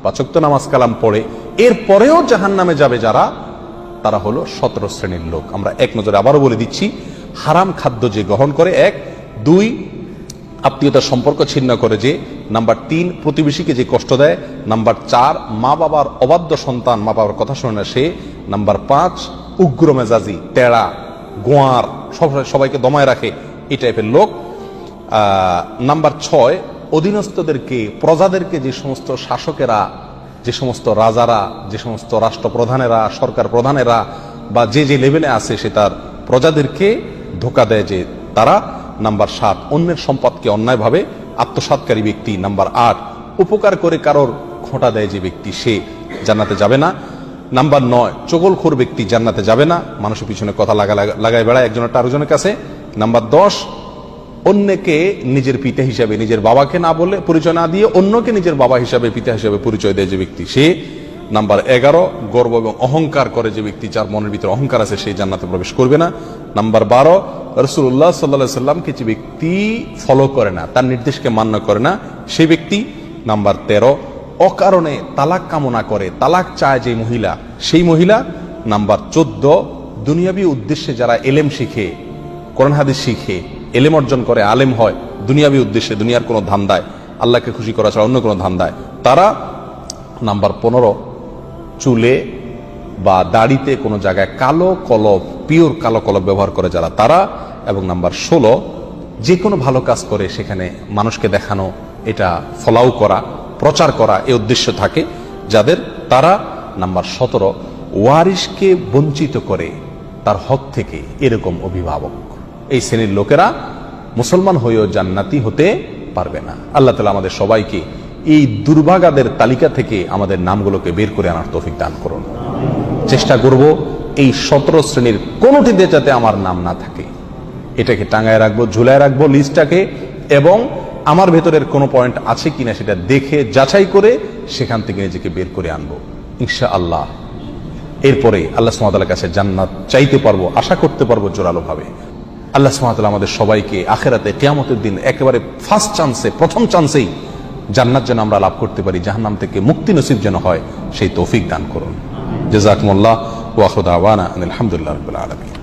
5 ওয়াক্ত নামাজ কালাম পড়ে, এরপরেও জাহান্নামে যাবে যারা, তারা হলো 17 শ্রেণীর লোক। আমরা এক নজরে আবারও বলে দিচ্ছি, হারাম খাদ্য যে গ্রহণ করে, 1, 2 আত্মীয়তার সম্পর্ক ছিন্ন করে যে, নাম্বার 3 প্রতিবেশীকে যে কষ্ট দেয়, নাম্বার 4 মা বাবার অবাধ্য সন্তান, মা বাবার কথা শোনে না সে, নাম্বার 5 উগ্র মেজাজি, তেড়া, গোয়ার, সবাইকে দমায় রাখে, এই টাইপের লোক। নাম্বার 6 অধীনস্থদেরকে, প্রজাদেরকে, যে সমস্ত শাসকেরা, যে সমস্ত রাজারা, যে সমস্ত রাষ্ট্রপ্রধানেরা, সরকার প্রধানেরা বা যে যে লেভেলে আছে সে তার প্রজাদেরকে ধোঁকা দেয় যে তারা। নাম্বার 7 অন্যের সম্পদকে অন্যায়ভাবে আত্মসাৎকারী ব্যক্তি। নাম্বার 8 উপকার করে কারোর খোঁটা দেয় যে ব্যক্তি, সে জান্নাতে যাবে না। নাম্বার 9 চগলখোর ব্যক্তি জান্নাতে যাবে না, মানুষের পিছনে কথা লাগায় বেড়ায় একজনের আরেকজনের কাছে। নাম্বার 10 অন্যকে নিজের পিতা হিসাবে, নিজের বাবাকে না বলে, পরিচয় না দিয়ে অন্যকে নিজের বাবা হিসাবে, পিতা হিসাবে পরিচয় দেয় যে ব্যক্তি, সে। নাম্বার 11 গর্ব এবং অহংকার করে যে ব্যক্তি, যার মনের ভিতরে অহংকার আছে, সেই জান্নাতে প্রবেশ করবে না। নাম্বার 12 রাসূলুল্লাহ সাল্লাল্লাহু আলাইহি সাল্লামকে যে ব্যক্তি ফলো করে না, তার নির্দেশকে মান্য করে না, সেই ব্যক্তি। নাম্বার 13 অকারণে তালাক কামনা করে, তালাক চায় যে মহিলা, সেই মহিলা। নাম্বার 14 দুনিয়াবী উদ্দেশ্যে যারা এলেম শিখে, কোরআন হাদিস শিখে, এলেম অর্জন করে, আলেম হয় দুনিয়াবী উদ্দেশ্যে, দুনিয়ার কোনো ধান্দায়, আল্লাহকে খুশি করা ছাড়া অন্য কোনো ধান্দায়, তারা। নাম্বার 15 চুলে বা দাড়িতে কোনো জায়গায় কালো কলব, পিওর কালো কলব ব্যবহার করে যারা, তারা। এবং নাম্বার 16 যে কোনো ভালো কাজ করে সেখানে মানুষকে দেখানো, এটা ফলাও করা, প্রচার করা, এই উদ্দেশ্য থাকে যাদের, তারা। নাম্বার 17 ওয়ারিশকে বঞ্চিত করে তার হক থেকে, এরকম অভিভাবক। এই শ্রেণীর লোকেরা মুসলমান হয়েও জান্নাতি হতে পারবে না। আল্লাহ তাআলা আমাদের সবাইকে এই দুর্ভাগাদের তালিকা থেকে আমাদের নামগুলোকে বের করে আনার তৌফিক দান করুন। চেষ্টা করব এই 17 শ্রেণীর কোনোটিতে যাতে আমার নাম না থাকে, এটাকে টাঙায় রাখবো, ঝুলায় রাখবো লিস্টটাকে, এবং আমার ভেতরের কোনো পয়েন্ট আছে কিনা সেটা দেখে যাচাই করে সেখান থেকে নিজেকে বের করে আনবো ইনশাআল্লাহ। এরপরে আল্লাহ সুবহানাহু ওয়া তাআলার কাছে জান্নাত চাইতে পারবো, আশা করতে পারবো জোরালো ভাবে। আল্লাহ সুবহানাহু ওয়া তাআলা আমাদের সবাইকে আখিরাতে কিয়ামতের দিন একেবারে ফার্স্ট চান্সে, প্রথম চান্সেই জান্নাত যেন আমরা লাভ করতে পারি, জাহান্নাম থেকে মুক্তি নসিব যেন হয়, সেই তৌফিক দান করুন। জাযাকুমুল্লাহ ওয়া আখিরু দাওয়ানা আলহামদুলিল্লাহি রাব্বিল আলামিন।